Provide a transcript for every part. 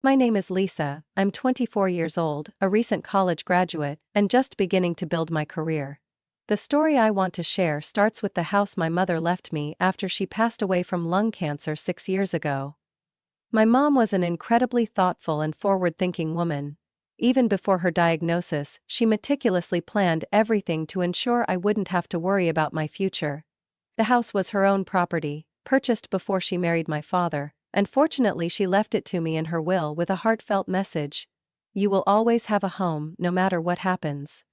My name is Lisa, I'm 24 years old, a recent college graduate, and just beginning to build my career. The story I want to share starts with the house my mother left me after she passed away from lung cancer 6 years ago. My mom was an incredibly thoughtful and forward-thinking woman. Even before her diagnosis, she meticulously planned everything to ensure I wouldn't have to worry about my future. The house was her own property, purchased before she married my father, and fortunately she left it to me in her will with a heartfelt message. You will always have a home, no matter what happens.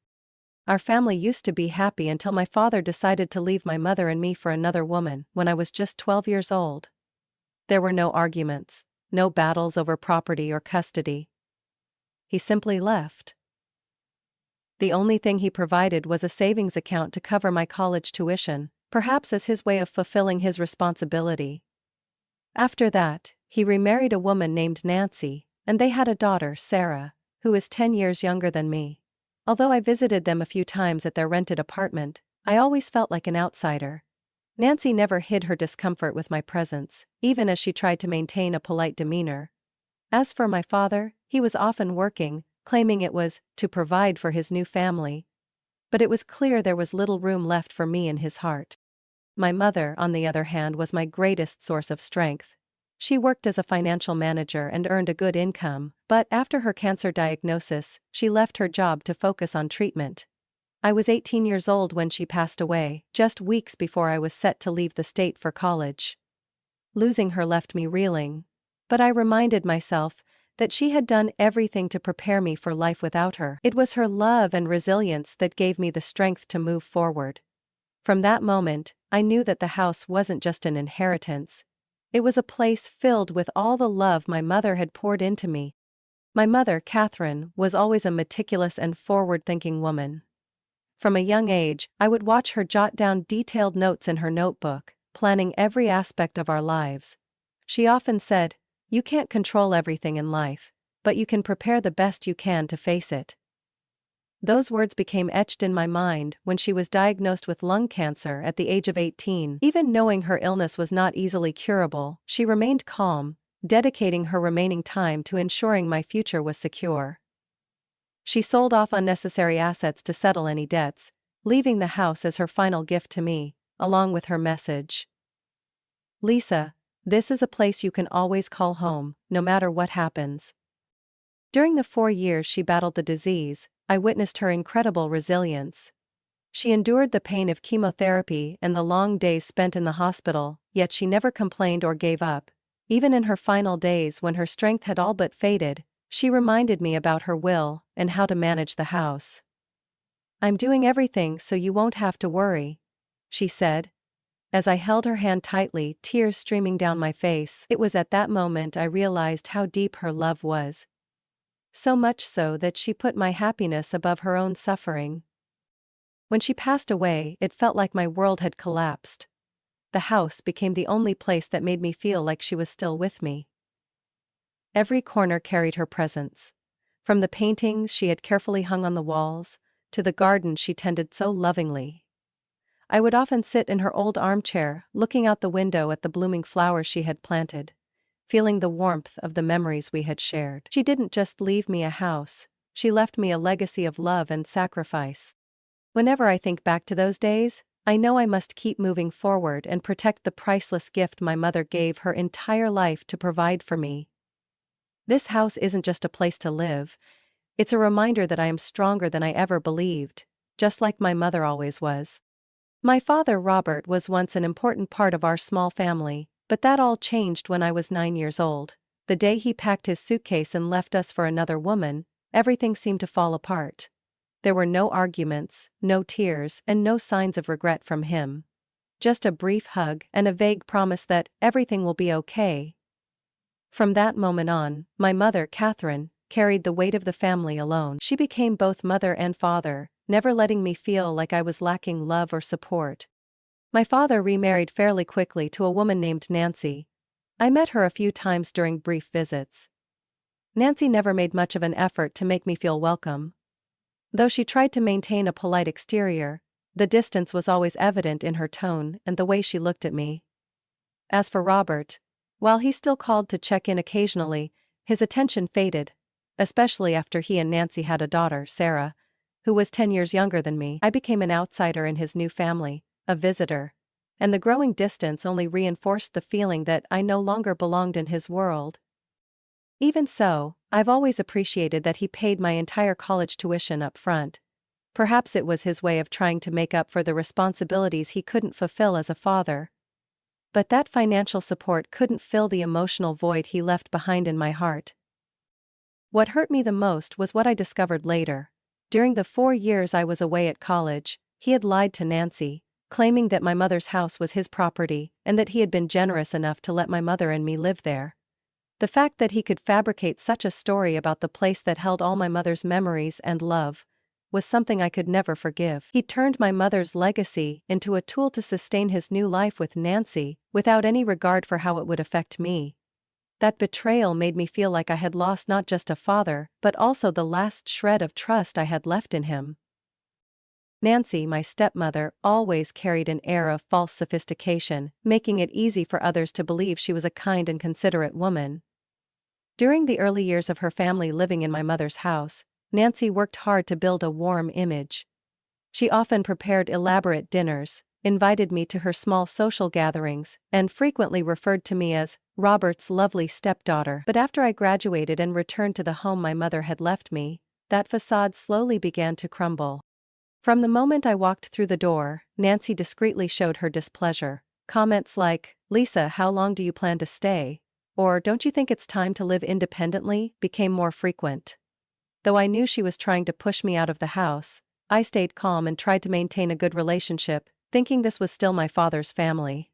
Our family used to be happy until my father decided to leave my mother and me for another woman when I was just 12 years old. There were no arguments, no battles over property or custody. He simply left. The only thing he provided was a savings account to cover my college tuition, perhaps as his way of fulfilling his responsibility. After that, he remarried a woman named Nancy, and they had a daughter, Sarah, who is 10 years younger than me. Although I visited them a few times at their rented apartment, I always felt like an outsider. Nancy never hid her discomfort with my presence, even as she tried to maintain a polite demeanor. As for my father, he was often working, claiming it was to provide for his new family. But it was clear there was little room left for me in his heart. My mother, on the other hand, was my greatest source of strength. She worked as a financial manager and earned a good income, but after her cancer diagnosis, she left her job to focus on treatment. I was 18 years old when she passed away, just weeks before I was set to leave the state for college. Losing her left me reeling. But I reminded myself that she had done everything to prepare me for life without her. It was her love and resilience that gave me the strength to move forward. From that moment, I knew that the house wasn't just an inheritance. It was a place filled with all the love my mother had poured into me. My mother, Catherine, was always a meticulous and forward-thinking woman. From a young age, I would watch her jot down detailed notes in her notebook, planning every aspect of our lives. She often said, "You can't control everything in life, but you can prepare the best you can to face it." Those words became etched in my mind when she was diagnosed with lung cancer at the age of 18. Even knowing her illness was not easily curable, she remained calm, dedicating her remaining time to ensuring my future was secure. She sold off unnecessary assets to settle any debts, leaving the house as her final gift to me, along with her message. Lisa, this is a place you can always call home, no matter what happens. During the 4 years she battled the disease, I witnessed her incredible resilience. She endured the pain of chemotherapy and the long days spent in the hospital, yet she never complained or gave up. Even in her final days when her strength had all but faded, she reminded me about her will and how to manage the house. "I'm doing everything so you won't have to worry," she said. As I held her hand tightly, tears streaming down my face, it was at that moment I realized how deep her love was. So much so that she put my happiness above her own suffering. When she passed away, it felt like my world had collapsed. The house became the only place that made me feel like she was still with me. Every corner carried her presence. From the paintings she had carefully hung on the walls, to the garden she tended so lovingly. I would often sit in her old armchair, looking out the window at the blooming flowers she had planted, feeling the warmth of the memories we had shared. She didn't just leave me a house, she left me a legacy of love and sacrifice. Whenever I think back to those days, I know I must keep moving forward and protect the priceless gift my mother gave her entire life to provide for me. This house isn't just a place to live, it's a reminder that I am stronger than I ever believed, just like my mother always was. My father, Robert, was once an important part of our small family, but that all changed when I was 9 years old. The day he packed his suitcase and left us for another woman, everything seemed to fall apart. There were no arguments, no tears, and no signs of regret from him. Just a brief hug and a vague promise that everything will be okay. From that moment on, my mother, Catherine, carried the weight of the family alone. She became both mother and father, never letting me feel like I was lacking love or support. My father remarried fairly quickly to a woman named Nancy. I met her a few times during brief visits. Nancy never made much of an effort to make me feel welcome. Though she tried to maintain a polite exterior, the distance was always evident in her tone and the way she looked at me. As for Robert, while he still called to check in occasionally, His attention faded, especially after he and Nancy had a daughter, Sarah, who was 10 years younger than me. I became an outsider in his new family, a visitor, and the growing distance only reinforced the feeling that I no longer belonged in his world. Even so, I've always appreciated that he paid my entire college tuition up front. Perhaps it was his way of trying to make up for the responsibilities he couldn't fulfill as a father. But that financial support couldn't fill the emotional void he left behind in my heart. What hurt me the most was what I discovered later. During the 4 years I was away at college, he had lied to Nancy, claiming that my mother's house was his property and that he had been generous enough to let my mother and me live there. The fact that he could fabricate such a story about the place that held all my mother's memories and love was something I could never forgive. He turned my mother's legacy into a tool to sustain his new life with Nancy, without any regard for how it would affect me. That betrayal made me feel like I had lost not just a father, but also the last shred of trust I had left in him. Nancy, my stepmother, always carried an air of false sophistication, making it easy for others to believe she was a kind and considerate woman. During the early years of her family living in my mother's house, Nancy worked hard to build a warm image. She often prepared elaborate dinners, invited me to her small social gatherings, and frequently referred to me as Robert's lovely stepdaughter. But after I graduated and returned to the home my mother had left me, that facade slowly began to crumble. From the moment I walked through the door, Nancy discreetly showed her displeasure. Comments like, "Lisa, how long do you plan to stay?" or "Don't you think it's time to live independently?" became more frequent. Though I knew she was trying to push me out of the house, I stayed calm and tried to maintain a good relationship, thinking this was still my father's family.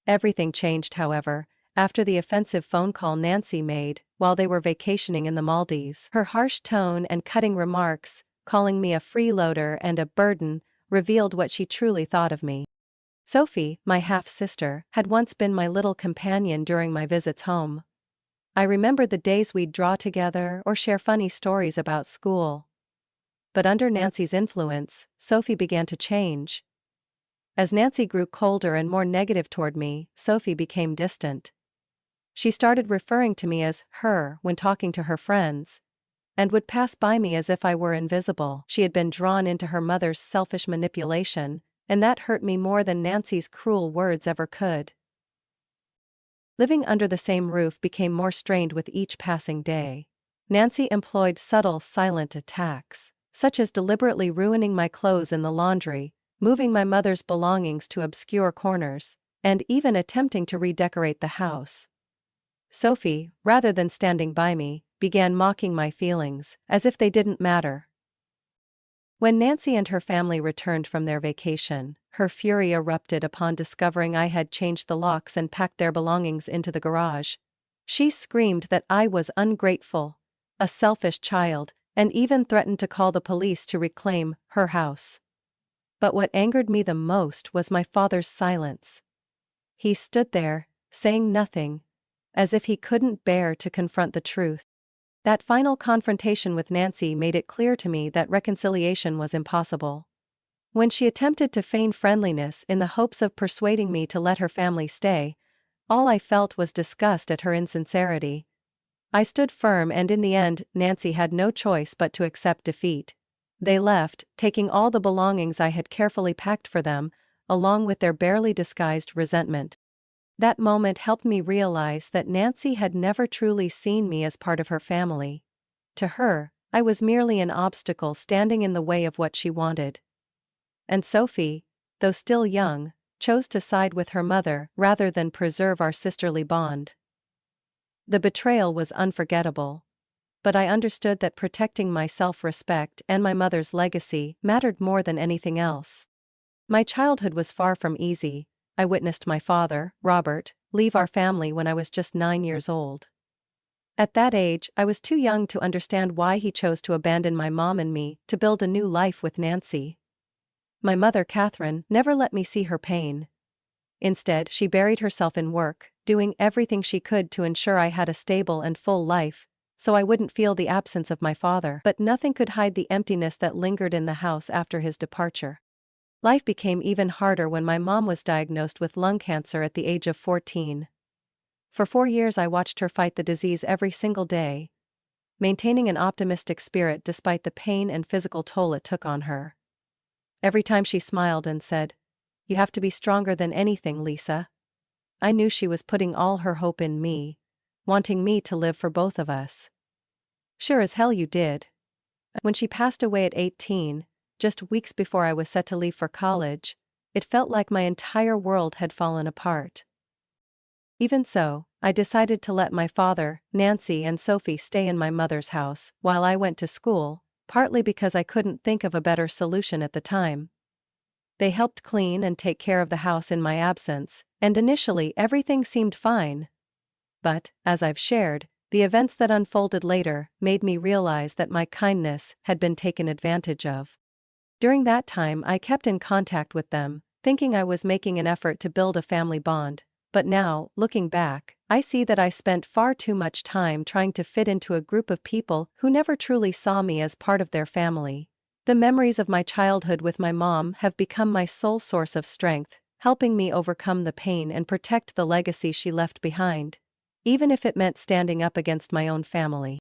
Everything changed, however, after the offensive phone call Nancy made while they were vacationing in the Maldives. Her harsh tone and cutting remarks, calling me a freeloader and a burden, revealed what she truly thought of me. Sophie, my half-sister, had once been my little companion during my visits home. I remembered the days we'd draw together or share funny stories about school. But under Nancy's influence, Sophie began to change. As Nancy grew colder and more negative toward me, Sophie became distant. She started referring to me as her when talking to her friends, and would pass by me as if I were invisible. She had been drawn into her mother's selfish manipulation, and that hurt me more than Nancy's cruel words ever could. Living under the same roof became more strained with each passing day. Nancy employed subtle, silent attacks, such as deliberately ruining my clothes in the laundry, moving my mother's belongings to obscure corners, and even attempting to redecorate the house. Sophie, rather than standing by me, began mocking my feelings, as if they didn't matter. When Nancy and her family returned from their vacation, her fury erupted upon discovering I had changed the locks and packed their belongings into the garage. She screamed that I was ungrateful, a selfish child, and even threatened to call the police to reclaim her house. But what angered me the most was my father's silence. He stood there, saying nothing, as if he couldn't bear to confront the truth. That final confrontation with Nancy made it clear to me that reconciliation was impossible. When she attempted to feign friendliness in the hopes of persuading me to let her family stay, all I felt was disgust at her insincerity. I stood firm, and in the end, Nancy had no choice but to accept defeat. They left, taking all the belongings I had carefully packed for them, along with their barely disguised resentment. That moment helped me realize that Nancy had never truly seen me as part of her family. To her, I was merely an obstacle standing in the way of what she wanted. And Sophie, though still young, chose to side with her mother rather than preserve our sisterly bond. The betrayal was unforgettable, but I understood that protecting my self-respect and my mother's legacy mattered more than anything else. My childhood was far from easy. I witnessed my father, Robert, leave our family when I was just 9 years old. At that age, I was too young to understand why he chose to abandon my mom and me to build a new life with Nancy. My mother, Catherine, never let me see her pain. Instead, she buried herself in work, doing everything she could to ensure I had a stable and full life, so I wouldn't feel the absence of my father. But nothing could hide the emptiness that lingered in the house after his departure. Life became even harder when my mom was diagnosed with lung cancer at the age of 14. For 4 years I watched her fight the disease every single day, maintaining an optimistic spirit despite the pain and physical toll it took on her. Every time she smiled and said, "You have to be stronger than anything, Lisa," I knew she was putting all her hope in me, wanting me to live for both of us. Sure as hell you did. When she passed away at 18, just weeks before I was set to leave for college, it felt like my entire world had fallen apart. Even so, I decided to let my father, Nancy, and Sophie stay in my mother's house while I went to school, partly because I couldn't think of a better solution at the time. They helped clean and take care of the house in my absence, and initially everything seemed fine. But, as I've shared, the events that unfolded later made me realize that my kindness had been taken advantage of. During that time I kept in contact with them, thinking I was making an effort to build a family bond, but now, looking back, I see that I spent far too much time trying to fit into a group of people who never truly saw me as part of their family. The memories of my childhood with my mom have become my sole source of strength, helping me overcome the pain and protect the legacy she left behind, even if it meant standing up against my own family.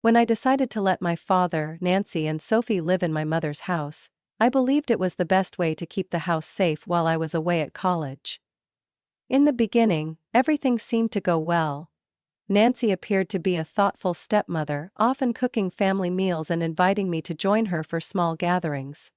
When I decided to let my father, Nancy, and Sophie live in my mother's house, I believed it was the best way to keep the house safe while I was away at college. In the beginning, everything seemed to go well. Nancy appeared to be a thoughtful stepmother, often cooking family meals and inviting me to join her for small gatherings.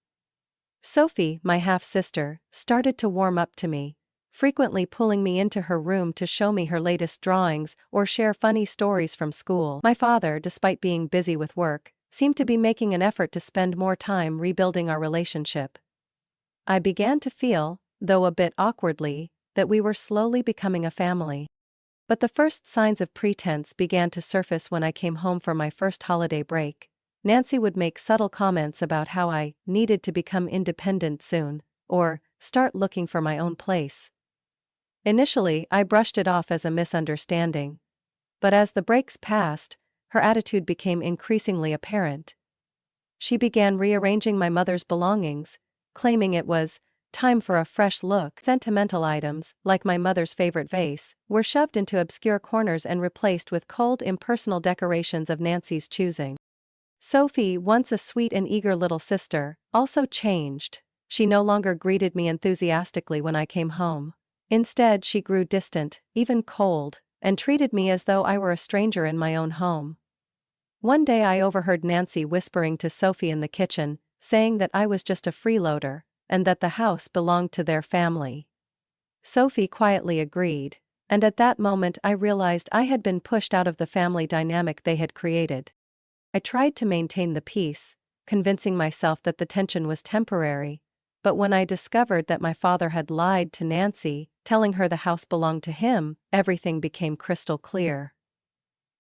Sophie, my half-sister, started to warm up to me, frequently pulling me into her room to show me her latest drawings or share funny stories from school. My father, despite being busy with work, seemed to be making an effort to spend more time rebuilding our relationship. I began to feel, though a bit awkwardly, that we were slowly becoming a family. But the first signs of pretense began to surface when I came home for my first holiday break. Nancy would make subtle comments about how I needed to become independent soon, or start looking for my own place. Initially, I brushed it off as a misunderstanding. But as the breaks passed, her attitude became increasingly apparent. She began rearranging my mother's belongings, claiming it was time for a fresh look. Sentimental items, like my mother's favorite vase, were shoved into obscure corners and replaced with cold, impersonal decorations of Nancy's choosing. Sophie, once a sweet and eager little sister, also changed. She no longer greeted me enthusiastically when I came home. Instead, she grew distant, even cold, and treated me as though I were a stranger in my own home. One day I overheard Nancy whispering to Sophie in the kitchen, saying that I was just a freeloader, and that the house belonged to their family. Sophie quietly agreed, and at that moment I realized I had been pushed out of the family dynamic they had created. I tried to maintain the peace, convincing myself that the tension was temporary, but when I discovered that my father had lied to Nancy, telling her the house belonged to him, everything became crystal clear.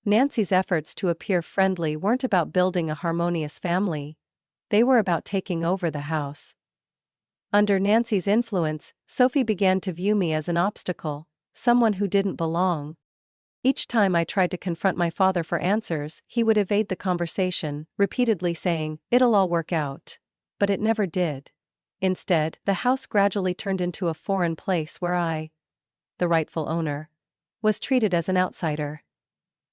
Nancy's efforts to appear friendly weren't about building a harmonious family. They were about taking over the house. Under Nancy's influence, Sophie began to view me as an obstacle, someone who didn't belong. Each time I tried to confront my father for answers, he would evade the conversation, repeatedly saying, "It'll all work out." But it never did. Instead, the house gradually turned into a foreign place where I, the rightful owner, was treated as an outsider.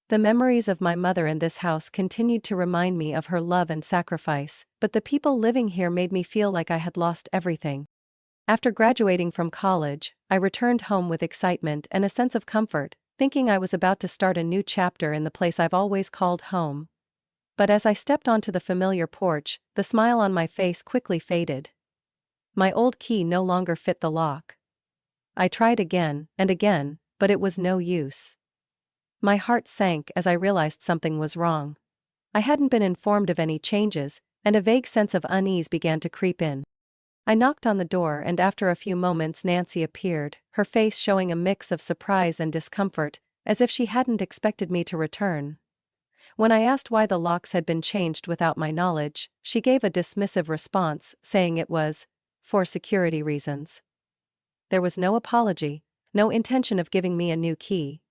The memories of my mother in this house continued to remind me of her love and sacrifice, but the people living here made me feel like I had lost everything. After graduating from college, I returned home with excitement and a sense of comfort, thinking I was about to start a new chapter in the place I've always called home. But as I stepped onto the familiar porch, the smile on my face quickly faded. My old key no longer fit the lock. I tried again and again, but it was no use. My heart sank as I realized something was wrong. I hadn't been informed of any changes, and a vague sense of unease began to creep in. I knocked on the door, and after a few moments Nancy appeared, her face showing a mix of surprise and discomfort, as if she hadn't expected me to return. When I asked why the locks had been changed without my knowledge, she gave a dismissive response, saying it was for security reasons. There was no apology, no intention of giving me a new key.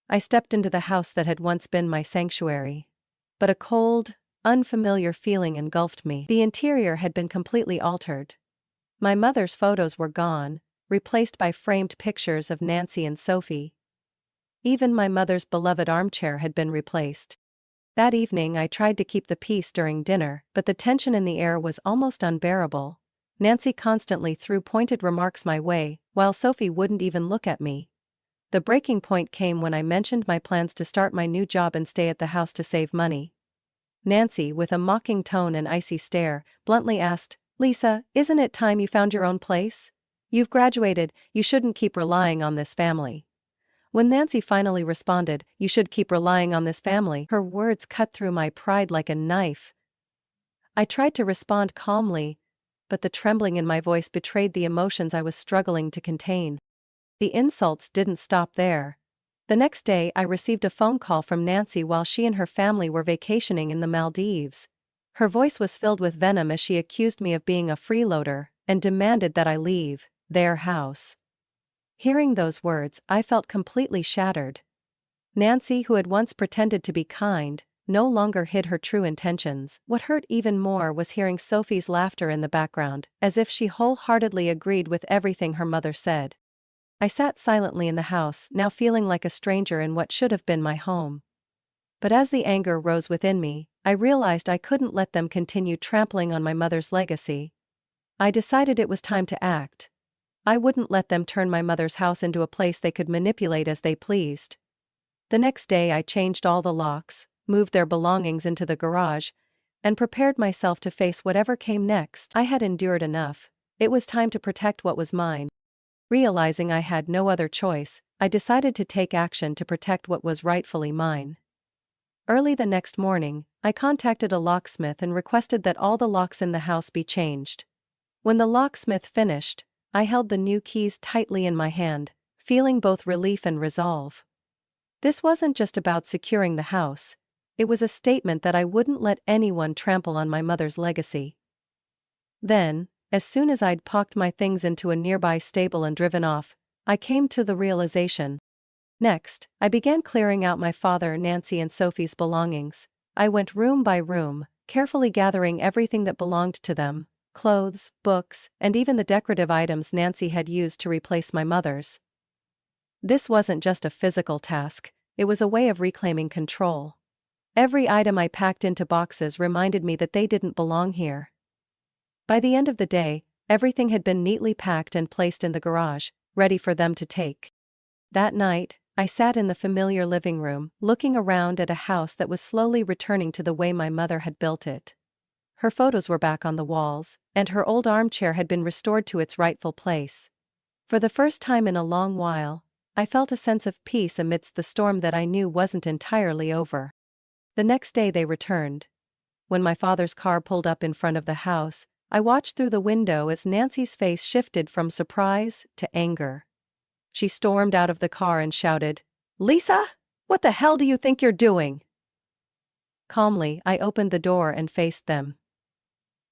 I stepped into the house that had once been my sanctuary. But a cold, unfamiliar feeling engulfed me. The interior had been completely altered. My mother's photos were gone, replaced by framed pictures of Nancy and Sophie. Even my mother's beloved armchair had been replaced. That evening I tried to keep the peace during dinner, but the tension in the air was almost unbearable. Nancy constantly threw pointed remarks my way, while Sophie wouldn't even look at me. The breaking point came when I mentioned my plans to start my new job and stay at the house to save money. Nancy, with a mocking tone and icy stare, bluntly asked, "Lisa, isn't it time you found your own place? You've graduated, you shouldn't keep relying on this family." When Nancy finally responded, "You should keep relying on this family," her words cut through my pride like a knife. I tried to respond calmly, but the trembling in my voice betrayed the emotions I was struggling to contain. The insults didn't stop there. The next day I received a phone call from Nancy while she and her family were vacationing in the Maldives. Her voice was filled with venom as she accused me of being a freeloader and demanded that I leave their house. Hearing those words, I felt completely shattered. Nancy, who had once pretended to be kind, no longer hid her true intentions. What hurt even more was hearing Sophie's laughter in the background, as if she wholeheartedly agreed with everything her mother said. I sat silently in the house, now feeling like a stranger in what should have been my home. But as the anger rose within me, I realized I couldn't let them continue trampling on my mother's legacy. I decided it was time to act. I wouldn't let them turn my mother's house into a place they could manipulate as they pleased. The next day I changed all the locks, moved their belongings into the garage, and prepared myself to face whatever came next. I had endured enough. It was time to protect what was mine. Realizing I had no other choice, I decided to take action to protect what was rightfully mine. Early the next morning, I contacted a locksmith and requested that all the locks in the house be changed. When the locksmith finished, I held the new keys tightly in my hand, feeling both relief and resolve. This wasn't just about securing the house. It was a statement that I wouldn't let anyone trample on my mother's legacy. Then, as soon as I'd packed my things into a nearby stable and driven off, I came to the realization. Next, I began clearing out my father, Nancy, and Sophie's belongings. I went room by room, carefully gathering everything that belonged to them: clothes, books, and even the decorative items Nancy had used to replace my mother's. This wasn't just a physical task, it was a way of reclaiming control. Every item I packed into boxes reminded me that they didn't belong here. By the end of the day, everything had been neatly packed and placed in the garage, ready for them to take. That night, I sat in the familiar living room, looking around at a house that was slowly returning to the way my mother had built it. Her photos were back on the walls, and her old armchair had been restored to its rightful place. For the first time in a long while, I felt a sense of peace amidst the storm that I knew wasn't entirely over. The next day they returned. When my father's car pulled up in front of the house, I watched through the window as Nancy's face shifted from surprise to anger. She stormed out of the car and shouted, "Lisa, what the hell do you think you're doing?" Calmly, I opened the door and faced them.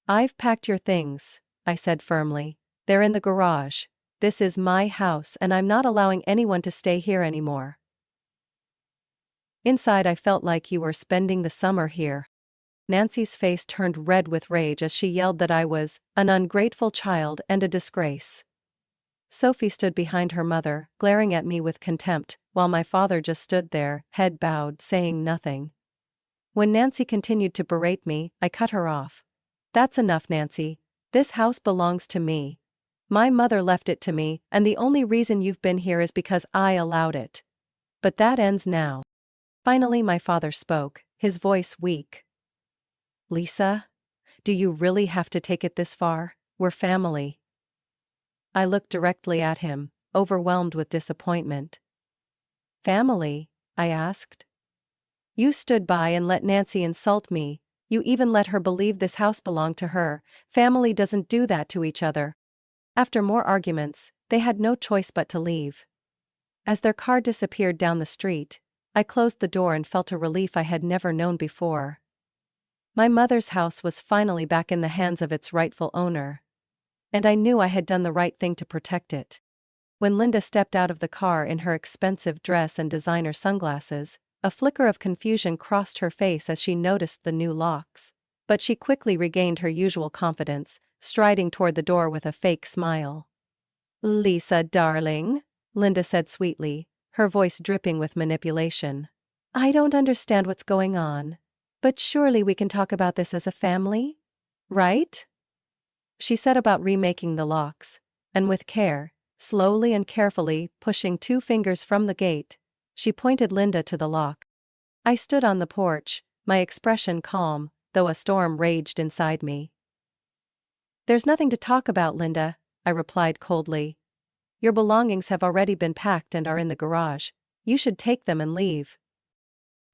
"I've packed your things," I said firmly. "They're in the garage. This is my house and I'm not allowing anyone to stay here anymore." Inside I felt like you were spending the summer here. Nancy's face turned red with rage as she yelled that I was an ungrateful child and a disgrace. Sophie stood behind her mother, glaring at me with contempt, while my father just stood there, head bowed, saying nothing. When Nancy continued to berate me, I cut her off. "That's enough, Nancy. This house belongs to me. My mother left it to me, and the only reason you've been here is because I allowed it. But that ends now." Finally my father spoke, his voice weak. "Lisa, do you really have to take it this far? We're family." I looked directly at him, overwhelmed with disappointment. "Family?" I asked. "You stood by and let Nancy insult me. You even let her believe this house belonged to her. Family doesn't do that to each other." After more arguments, they had no choice but to leave. As their car disappeared down the street, I closed the door and felt a relief I had never known before. My mother's house was finally back in the hands of its rightful owner. And I knew I had done the right thing to protect it. When Linda stepped out of the car in her expensive dress and designer sunglasses, a flicker of confusion crossed her face as she noticed the new locks. But she quickly regained her usual confidence, striding toward the door with a fake smile. "Lisa, darling," Linda said sweetly, her voice dripping with manipulation. "I don't understand what's going on. But surely we can talk about this as a family? Right?" She set about remaking the locks, and with care, slowly and carefully pushing 2 fingers from the gate, she pointed Linda to the lock. I stood on the porch, my expression calm, though a storm raged inside me. "There's nothing to talk about, Linda," I replied coldly. "Your belongings have already been packed and are in the garage. You should take them and leave."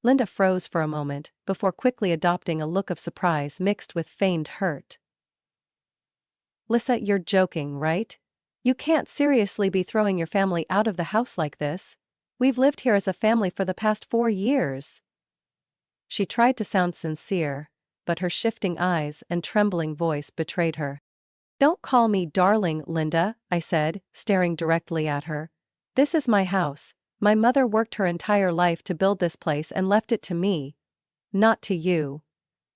Linda froze for a moment, before quickly adopting a look of surprise mixed with feigned hurt. "Lisa, you're joking, right? You can't seriously be throwing your family out of the house like this. We've lived here as a family for the past 4 years." She tried to sound sincere, but her shifting eyes and trembling voice betrayed her. "Don't call me darling, Linda," I said, staring directly at her. "This is my house. My mother worked her entire life to build this place and left it to me. Not to you.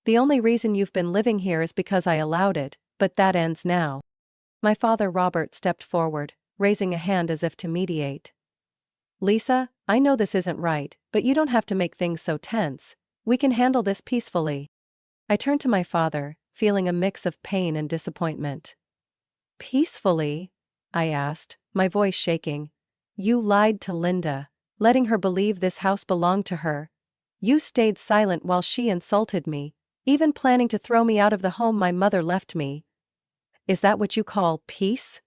The only reason you've been living here is because I allowed it, but that ends now." My father Robert stepped forward, raising a hand as if to mediate. "Lisa, I know this isn't right, but you don't have to make things so tense. We can handle this peacefully." I turned to my father, feeling a mix of pain and disappointment. "Peacefully?" I asked, my voice shaking. "You lied to Linda, letting her believe this house belonged to her. You stayed silent while she insulted me, even planning to throw me out of the home my mother left me. Is that what you call peace?"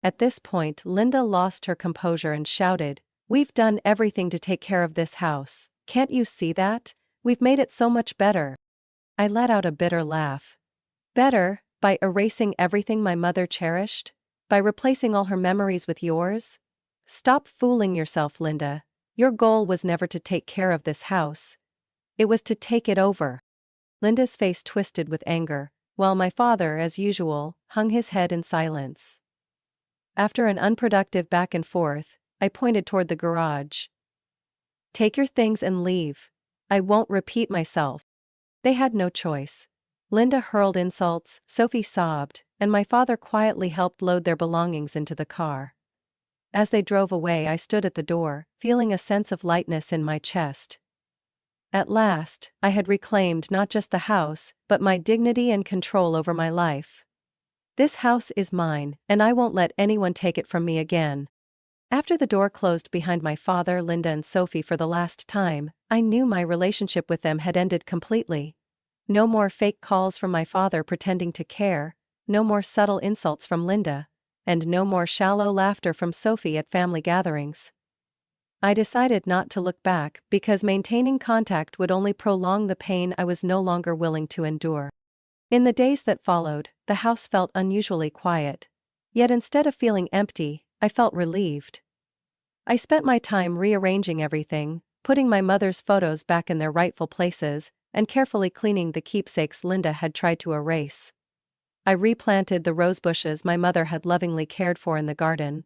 At this point, Linda lost her composure and shouted, "We've done everything to take care of this house. Can't you see that? We've made it so much better." I let out a bitter laugh. "Better, by erasing everything my mother cherished? By replacing all her memories with yours? Stop fooling yourself, Linda. Your goal was never to take care of this house. It was to take it over." Linda's face twisted with anger, while my father, as usual, hung his head in silence. After an unproductive back and forth, I pointed toward the garage. "Take your things and leave. I won't repeat myself." They had no choice. Linda hurled insults, Sophie sobbed, and my father quietly helped load their belongings into the car. As they drove away, I stood at the door, feeling a sense of lightness in my chest. At last, I had reclaimed not just the house, but my dignity and control over my life. This house is mine, and I won't let anyone take it from me again. After the door closed behind my father, Linda, and Sophie for the last time, I knew my relationship with them had ended completely. No more fake calls from my father pretending to care, no more subtle insults from Linda, and no more shallow laughter from Sophie at family gatherings. I decided not to look back because maintaining contact would only prolong the pain I was no longer willing to endure. In the days that followed, the house felt unusually quiet. Yet instead of feeling empty, I felt relieved. I spent my time rearranging everything, putting my mother's photos back in their rightful places, and carefully cleaning the keepsakes Linda had tried to erase. I replanted the rose bushes my mother had lovingly cared for in the garden.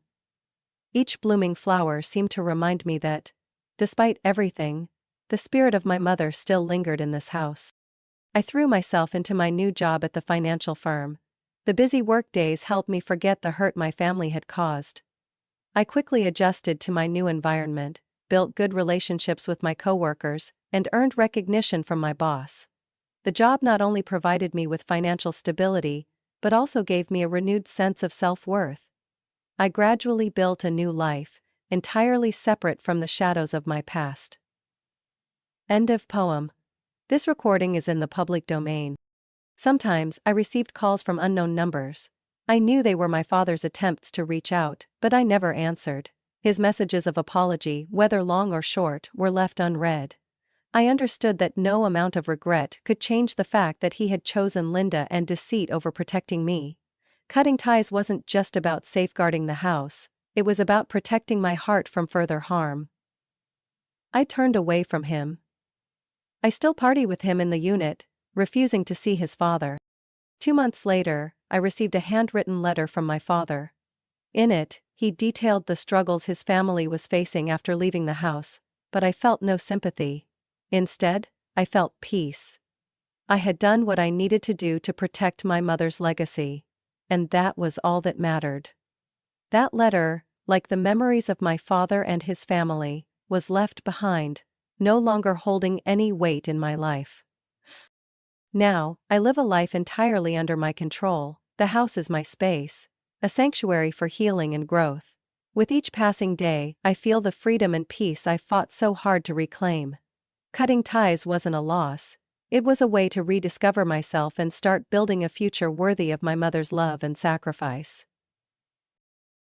Each blooming flower seemed to remind me that, despite everything, the spirit of my mother still lingered in this house. I threw myself into my new job at the financial firm. The busy work days helped me forget the hurt my family had caused. I quickly adjusted to my new environment, built good relationships with my coworkers, and earned recognition from my boss. The job not only provided me with financial stability, but also gave me a renewed sense of self-worth. I gradually built a new life, entirely separate from the shadows of my past. End of poem. This recording is in the public domain. Sometimes I received calls from unknown numbers. I knew they were my father's attempts to reach out, but I never answered. His messages of apology, whether long or short, were left unread. I understood that no amount of regret could change the fact that he had chosen Linda and deceit over protecting me. Cutting ties wasn't just about safeguarding the house, it was about protecting my heart from further harm. I turned away from him. I still party with him in the unit, refusing to see his father. 2 months later, I received a handwritten letter from my father. In it, he detailed the struggles his family was facing after leaving the house, but I felt no sympathy. Instead, I felt peace. I had done what I needed to do to protect my mother's legacy, and that was all that mattered. That letter, like the memories of my father and his family, was left behind, no longer holding any weight in my life. Now, I live a life entirely under my control. The house is my space, a sanctuary for healing and growth. With each passing day, I feel the freedom and peace I fought so hard to reclaim. Cutting ties wasn't a loss. It was a way to rediscover myself and start building a future worthy of my mother's love and sacrifice.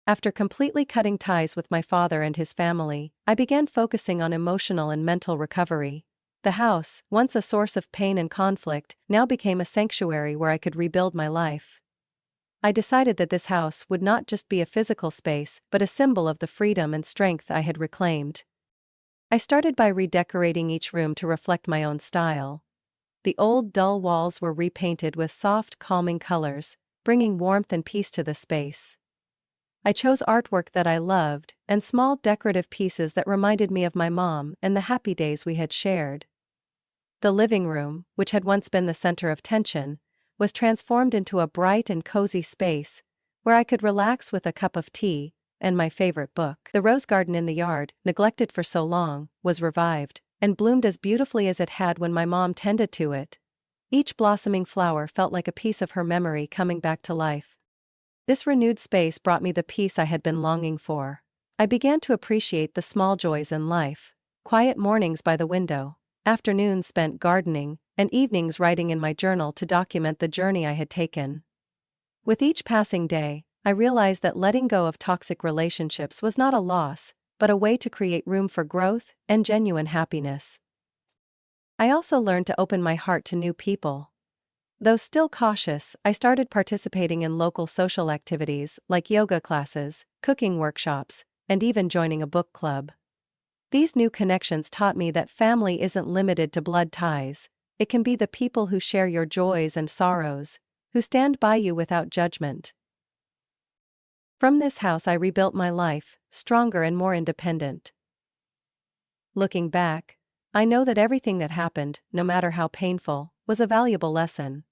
After completely cutting ties with my father and his family, I began focusing on emotional and mental recovery. The house, once a source of pain and conflict, now became a sanctuary where I could rebuild my life. I decided that this house would not just be a physical space, but a symbol of the freedom and strength I had reclaimed. I started by redecorating each room to reflect my own style. The old, dull walls were repainted with soft, calming colors, bringing warmth and peace to the space. I chose artwork that I loved, and small decorative pieces that reminded me of my mom and the happy days we had shared. The living room, which had once been the center of tension, was transformed into a bright and cozy space, where I could relax with a cup of tea and my favorite book. The rose garden in the yard, neglected for so long, was revived, and bloomed as beautifully as it had when my mom tended to it. Each blossoming flower felt like a piece of her memory coming back to life. This renewed space brought me the peace I had been longing for. I began to appreciate the small joys in life: quiet mornings by the window, afternoons spent gardening, and evenings writing in my journal to document the journey I had taken. With each passing day, I realized that letting go of toxic relationships was not a loss, but a way to create room for growth and genuine happiness. I also learned to open my heart to new people. Though still cautious, I started participating in local social activities like yoga classes, cooking workshops, and even joining a book club. These new connections taught me that family isn't limited to blood ties. It can be the people who share your joys and sorrows, who stand by you without judgment. From this house I rebuilt my life, stronger and more independent. Looking back, I know that everything that happened, no matter how painful, was a valuable lesson.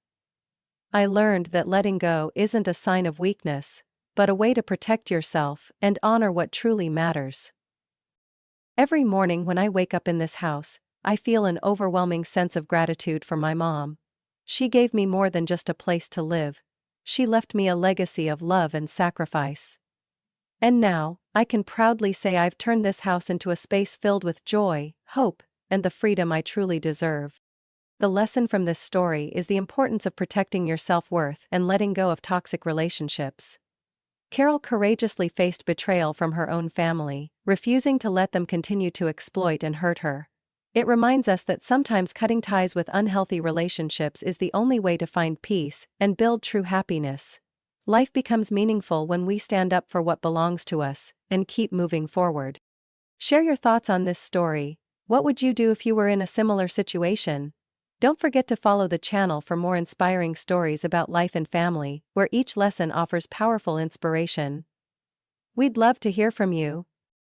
I learned that letting go isn't a sign of weakness, but a way to protect yourself and honor what truly matters. Every morning when I wake up in this house, I feel an overwhelming sense of gratitude for my mom. She gave me more than just a place to live. She left me a legacy of love and sacrifice. And now, I can proudly say I've turned this house into a space filled with joy, hope, and the freedom I truly deserve. The lesson from this story is the importance of protecting your self-worth and letting go of toxic relationships. Carol courageously faced betrayal from her own family, refusing to let them continue to exploit and hurt her. It reminds us that sometimes cutting ties with unhealthy relationships is the only way to find peace and build true happiness. Life becomes meaningful when we stand up for what belongs to us and keep moving forward. Share your thoughts on this story. What would you do if you were in a similar situation? Don't forget to follow the channel for more inspiring stories about life and family, where each lesson offers powerful inspiration. We'd love to hear from you.